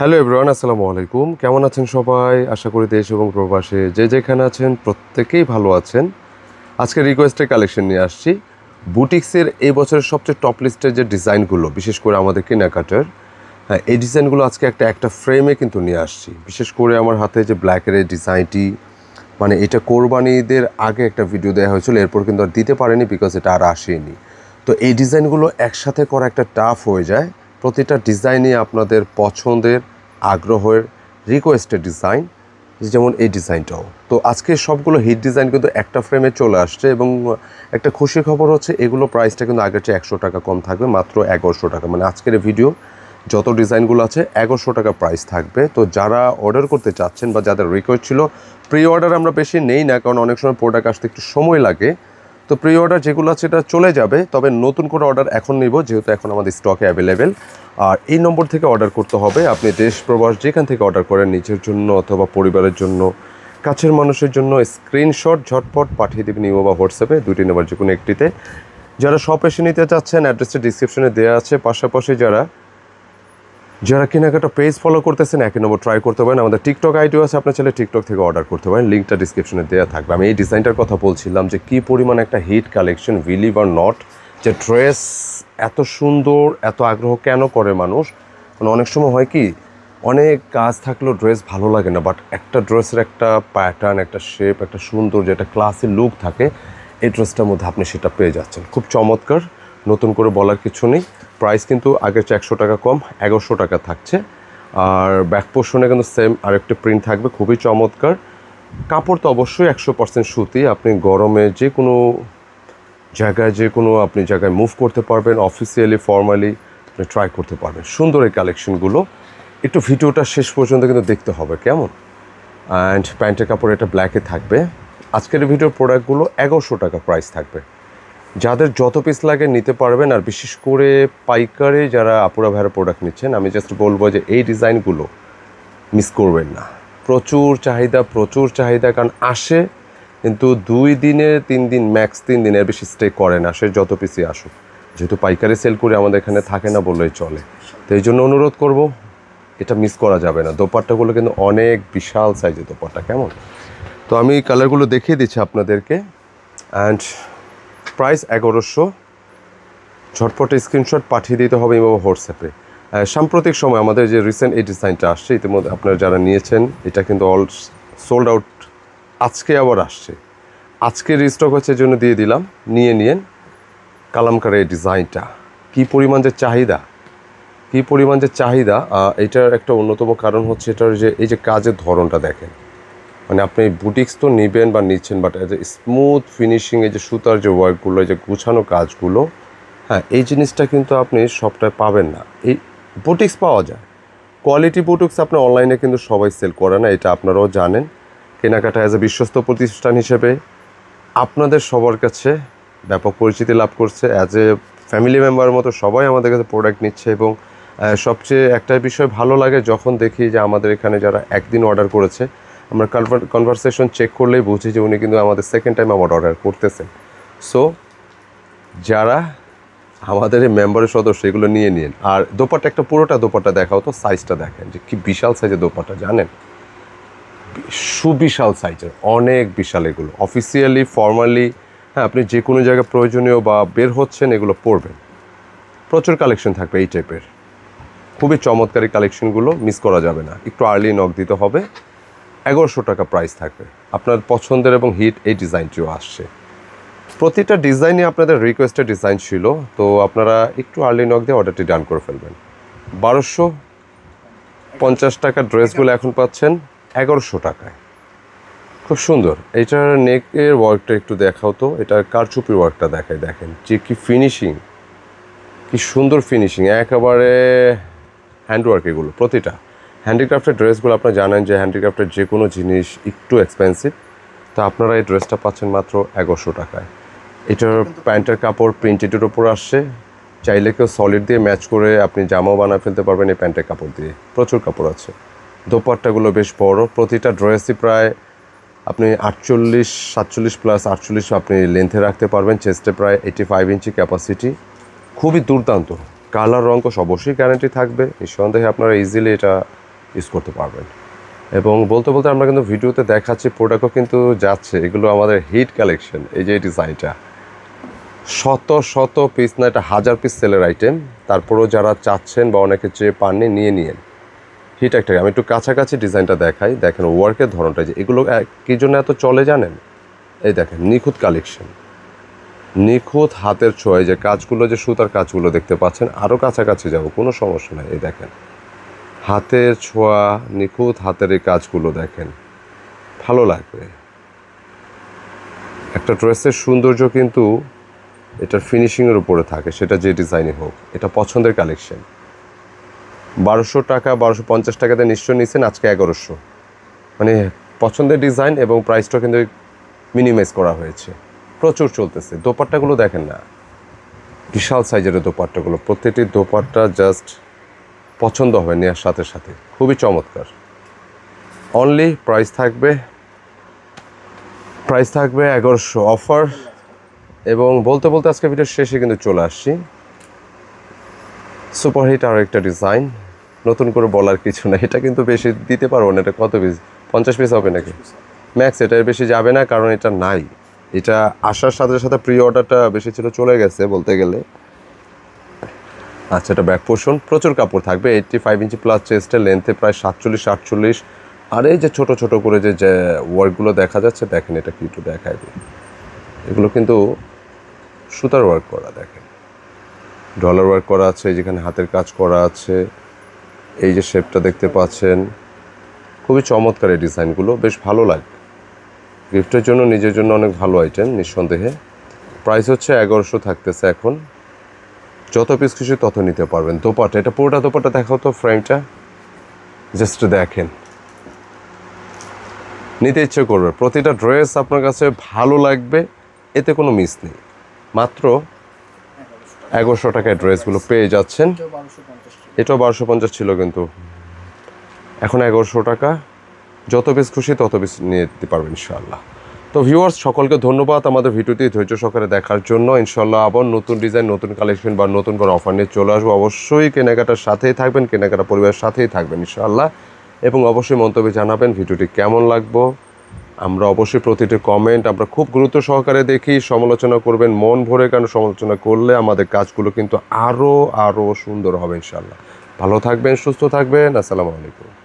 Hello everyone, আসসালামু আলাইকুম। কেমন আছেন সবাই? আশা করি দেশ এবং প্রবাসে যে যেখানে আছেন প্রত্যেকেই ভালো আছেন। আজকে রিকোয়েস্টের কালেকশন নিয়ে আসছি। বুটিক্সের এই বছরের সবচেয়ে টপ লিস্টের যে ডিজাইনগুলো, বিশেষ করে আমাদের কেনাকাটার, হ্যাঁ এই ডিজাইনগুলো আজকে একটা ফ্রেমে কিন্তু নিয়ে আসছি। বিশেষ করে আমার হাতে যে ব্ল্যাকের এই ডিজাইনটি, মানে এটা কোরবানি ঈদের আগে একটা ভিডিও দেওয়া হয়েছিল, এরপর কিন্তু আর দিতে পারেনি বিকজ এটা আর আসেনি। তো এই ডিজাইনগুলো একসাথে করা একটা টাফ হয়ে যায়। প্রতিটা ডিজাইনই আপনাদের পছন্দের, আগ্রহের, রিকোয়েস্টেড ডিজাইন, যেমন এই ডিজাইনটাও। তো আজকে সবগুলো হিট ডিজাইন কিন্তু একটা ফ্রেমে চলে আসছে এবং একটা খুশির খবর হচ্ছে এগুলো প্রাইসটা কিন্তু আগের চেয়ে 100 টাকা কম থাকবে, মাত্র 1100 টাকা। মানে আজকের ভিডিও যত ডিজাইনগুলো আছে 1100 টাকা প্রাইস থাকবে। তো যারা অর্ডার করতে চাচ্ছেন বা যাদের রিকোয়েস্ট ছিল, প্রি অর্ডার আমরা বেশি নেই না, কারণ অনেক সময় প্রোডাক্ট আসতে একটু সময় লাগে। তো প্রি অর্ডার যেগুলো আছে এটা চলে যাবে, তবে নতুন করে অর্ডার এখন নিব, যেহেতু এখন আমাদের স্টকে অ্যাভেলেবেল। আর এই নম্বর থেকে অর্ডার করতে হবে। আপনি দেশ প্রবাস যেখান থেকে অর্ডার করেন, নিজের জন্য অথবা পরিবারের জন্য, কাছের মানুষের জন্য, স্ক্রিনশট ঝটপট পাঠিয়ে দেবেন ইমো বা হোয়াটসঅ্যাপে, দুটি নাম্বার যে কোনো একটিতে। যারা শপ এসে নিতে চাচ্ছেন, অ্যাড্রেসটা ডিসক্রিপশনে দেওয়া আছে। পাশাপাশি যারা কেনাকাটা পেজ ফলো করতেছেন, একই নম্বর ট্রাই করতে পারেন। আমাদের টিকটক আইডিও আছে, আপনার ছেলে টিকটক থেকে অর্ডার করতে পারেন, লিঙ্কটা ডিসক্রিপশনে দেওয়া থাকবে। আমি এই ডিজাইনটার কথা বলছিলাম যে কী পরিমাণ একটা hit collection, believe or not, যে ড্রেস এত সুন্দর, এত আগ্রহ কেন করে মানুষ। মানে অনেক সময় হয় কি, অনেক কাজ থাকলেও ড্রেস ভালো লাগে না, বাট একটা ড্রেসের একটা প্যাটার্ন, একটা শেপ, একটা সুন্দর যে একটা ক্লাসি লুক থাকে, এই ড্রেসটার মধ্যে আপনি সেটা পেয়ে যাচ্ছেন। খুব চমৎকার, নতুন করে বলার কিছু নেই। প্রাইস কিন্তু আগের চেয়ে 100 টাকা কম, 1100 টাকা থাকছে। আর ব্যাক পোর্শনে কিন্তু সেম আরেকটা প্রিন্ট থাকবে, খুবই চমৎকার। কাপড় তো অবশ্যই 100% সুতি। আপনি গরমে যে কোনো জায়গায় মুভ করতে পারবেন, অফিসিয়ালি ফর্মালি আপনি ট্রাই করতে পারবেন। সুন্দর এই কালেকশনগুলো। একটু ভিডিওটা শেষ পর্যন্ত কিন্তু দেখতে হবে, কেমন। অ্যান্ড প্যান্টের কাপড় এটা ব্ল্যাকে থাকবে। আজকের ভিডিওর প্রোডাক্টগুলো 1100 টাকা প্রাইস থাকবে। যাদের যত পিস লাগে নিতে পারবেন। আর বিশেষ করে পাইকারে যারা আপুরা ভাইয়ের প্রোডাক্ট নিচ্ছেন, আমি জাস্ট বলবো যে এই ডিজাইনগুলো মিস করবেন না। প্রচুর চাহিদা, কারণ আসে কিন্তু 2 দিনে 3 দিন, ম্যাক্স 3 দিনের বেশি স্টে করে না, সে যত পিসই আসুক। যেহেতু পাইকারি সেল করে আমাদের এখানে থাকে না বললেই চলে। তো এই জন্য অনুরোধ করব, এটা মিস করা যাবে না। দোপাট্টাগুলো কিন্তু অনেক বিশাল সাইজের দোপাট্টা, কেমন। তো আমি কালারগুলো দেখিয়ে দিচ্ছি আপনাদেরকে। And price 1100। ঝটপটে স্ক্রিনশট পাঠিয়ে দিতে হবে এবং হোয়াটসঅ্যাপে। সাম্প্রতিক সময় আমাদের যে রিসেন্ট এই ডিজাইনটা আসছে, ইতিমধ্যে আপনারা যারা নিয়েছেন, এটা কিন্তু অল সোল্ড আউট। আজকে আবার আসছে, আজকে রিস্টক হচ্ছে, জন্য দিয়ে দিলাম, নিয়েন। কালামকারের এই ডিজাইনটা কী পরিমাণ যে চাহিদা, এটার একটা অন্যতম কারণ হচ্ছে এটার যে এই যে কাজের ধরনটা দেখেন। মানে আপনি বুটিক্স তো নেবেন বা নিচ্ছেন, but as a smooth finishing, এই যে সুতার যে ওয়ার্কগুলো, এই যে গুছানো কাজগুলো, হ্যাঁ এই জিনিসটা কিন্তু আপনি সবটাই পাবেন না। এই বুটিক্স পাওয়া যায়, কোয়ালিটি বুটিক্স আপনার অনলাইনে কিন্তু সবাই সেল করে না, এটা আপনারাও জানেন। কেনাকাটা অ্যাজ এ বিশ্বস্ত প্রতিষ্ঠান হিসেবে আপনাদের সবার কাছে ব্যাপক পরিচিতি লাভ করছে। অ্যাজ এ ফ্যামিলি মেম্বারের মতো সবাই আমাদের কাছে প্রোডাক্ট নিচ্ছে। এবং সবচেয়ে একটা বিষয় ভালো লাগে যখন দেখি যে আমাদের এখানে যারা একদিন অর্ডার করেছে, আমরা কনভারসেশন চেক করলেই বুঝি যে উনি কিন্তু আমাদের সেকেন্ড টাইম আবার অর্ডার করতেছেন। সো যারা আমাদের এই মেম্বারের সদস্য, এগুলো নিয়ে নিন। আর দোপাট্টা, একটা পুরোটা দোপাট্টা দেখাও তো, সাইজটা দেখেন যে কি বিশাল সাইজের দোপাট্টা, জানেন, সুবিশাল সাইজের, অনেক বিশাল। এগুলো অফিসিয়ালি ফর্মালি, হ্যাঁ আপনি যে কোনো জায়গায় প্রয়োজনীয় বা বের হচ্ছেন, এগুলো পরবেন। প্রচুর কালেকশন থাকবে এই টাইপের, খুবই চমৎকারী কালেকশনগুলো, মিস করা যাবে না। একটু আর্লি নক দিতে হবে। 1100 টাকা প্রাইস থাকবে। আপনার পছন্দের এবং হিট এই ডিজাইনটিও আসছে। প্রতিটা ডিজাইনই আপনাদের রিকোয়েস্টেড ডিজাইন ছিল, তো আপনারা একটু আর্লি নক দিয়ে অর্ডারটি ডান করে ফেলবেন। 1250 টাকার ড্রেসগুলো এখন পাচ্ছেন 1100 টাকায়। খুব সুন্দর। এটার নেকের ওয়ার্কটা একটু দেখাও তো, এটার কারচুপির ওয়ার্কটা দেখেন যে কি ফিনিশিং, কি সুন্দর ফিনিশিং, একেবারে হ্যান্ডওয়ার্ক। এগুলো প্রতিটা হ্যান্ডিক্রাফটের ড্রেসগুলো আপনারা জানেন যে হ্যান্ডিক্রাফটের যে কোনো জিনিস একটু এক্সপেন্সিভ, তো আপনারা এই ড্রেসটা পাচ্ছেন মাত্র 1100 টাকায়। এটার প্যান্টের কাপড় প্রিন্টেডের ওপর আসছে, চাইলে কেউ সলিড দিয়ে ম্যাচ করে আপনি জামাও বানিয়ে ফেলতে পারবেন এই প্যান্টের কাপড় দিয়ে। প্রচুর কাপড় আছে। দোপাট্টাগুলো বেশ বড়, প্রতিটা ড্রেসই প্রায় আপনি 48-47 প্লাস 48 আপনি লেন্থে রাখতে পারবেন। চেস্টে প্রায় 85 ইঞ্চি ক্যাপাসিটি, খুবই দুর্দান্ত। কালার রঙ অবশ্যই গ্যারান্টি থাকবে, নিঃসন্দেহে আপনারা ইজিলি এটা ইউজ করতে পারবেন। এবং বলতে বলতে আমরা কিন্তু ভিডিওতে দেখাচ্ছি, প্রোডাক্টও কিন্তু যাচ্ছে। এগুলো আমাদের হিট কালেকশন। এই যে এই ডিজাইনটা শত শত পিস না, এটা 1000 পিস সেলের আইটেম। তারপরেও যারা চাচ্ছেন বা অনেকে চেয়ে পাননি, নিয়ে নিয়েন। হিট একটা, আমি একটু কাছাকাছি ডিজাইনটা দেখাই। দেখেন ওয়ার্কের ধরনটা, যে এগুলো কী জন্য এত চলে জানেন? এই দেখেন নিখুঁত কালেকশন, নিখুঁত হাতের ছোঁয়ায় যে কাজগুলো, যে সুতার কাজগুলো দেখতে পাচ্ছেন। আরও কাছাকাছি যাব, কোনো সমস্যা নাই। এই দেখেন হাতের ছোঁয়া, নিখুঁত হাতের এই কাজগুলো দেখেন, ভালো লাগবে। একটা ড্রেসের সৌন্দর্য কিন্তু এটার ফিনিশিংয়ের উপরে থাকে, সেটা যে ডিজাইনই হোক। এটা পছন্দের কালেকশন। 1200 টাকা, 1250 টাকাতে নিশ্চয় নিচ্ছেন, আজকে 1100। মানে পছন্দের ডিজাইন এবং প্রাইসটা কিন্তু মিনিমাইজ করা হয়েছে। প্রচুর চলতেছে। দোপাট্টাগুলো দেখেন না, বিশাল সাইজের দোপাট্টাগুলো। প্রত্যেকটি দোপাট্টা জাস্ট পছন্দ হবে নেওয়ার সাথে সাথে, খুবই চমৎকার। অনলি প্রাইস থাকবে 1100 অফার। এবং বলতে বলতে আজকে ভিডিওর শেষে কিন্তু চলে আসছি। সুপারহিট আর একটা ডিজাইন, নতুন করে বলার কিছু না। এটা কিন্তু বেশি দিতে পারবো না। এটা কত পিস? 50 পিস হবে নাকি ম্যাক্স? এটার বেশি যাবে না, কারণ এটা নাই। এটা আসার সাথে সাথে প্রি অর্ডারটা বেশি ছিল, চলে গেছে বলতে গেলে। আচ্ছা, এটা ব্যাক পোর্শন, প্রচুর কাপড় থাকবে। 85 ইঞ্চি প্লাস চেস্টের, লেন্থে প্রায় 47-48। আর এই যে ছোটো ছোটো করে যে ওয়ার্কগুলো দেখা যাচ্ছে, দেখেন এটা কি একটু দেখায় দিই। এগুলো কিন্তু সুতার ওয়ার্ক করা, দেখেন ডলার ওয়ার্ক করা আছে, যেখানে হাতের কাজ করা আছে। এই যে শেপটা দেখতে পাচ্ছেন, খুবই চমৎকার। এই ডিজাইনগুলো বেশ ভালো লাগে গিফটের জন্য, নিজের জন্য অনেক ভালো আইটেম নিঃসন্দেহে। প্রাইস হচ্ছে 1100 থাকতেছে এখন। যত পিস খুশি তত নিতে পারবেন। দোপাট্টা, এটা পুরোটা দোপাট্টা দেখাও তো, ফ্রেমটা জাস্ট দেখেন, নিতে ইচ্ছে করবে। প্রতিটা ড্রেস আপনার কাছে ভালো লাগবে, এতে কোনো মিস নেই। মাত্র 1100 টাকায় ড্রেসগুলো পেয়ে যাচ্ছেন। এটাও 1250 ছিল, কিন্তু এখন 1100 টাকা। যত পিস খুশি তত পিস নিয়ে দিতে পারবেন ইনশাআল্লাহ। তো ভিউয়ার্স, সকলকে ধন্যবাদ আমাদের ভিডিওটি ধৈর্য সহকারে দেখার জন্য। ইনশাআল্লাহ আবার নতুন ডিজাইন, নতুন কালেকশন বা নতুন কোনো অফার নিয়ে চলে আসবো। অবশ্যই কেনাকাটার সাথেই থাকবেন, কেনাকাটা পরিবারের সাথেই থাকবেন ইনশাআল্লাহ। এবং অবশ্যই মন্তব্যে জানাবেন ভিডিওটি কেমন লাগবো। আমরা অবশ্যই প্রতিটি কমেন্ট আমরা খুব গুরুত্ব সহকারে দেখি। সমালোচনা করবেন মন ভরে, কারণ সমালোচনা করলে আমাদের কাজগুলো কিন্তু আরও সুন্দর হবে ইনশাআল্লাহ। ভালো থাকবেন, সুস্থ থাকবেন। আসসালামু আলাইকুম।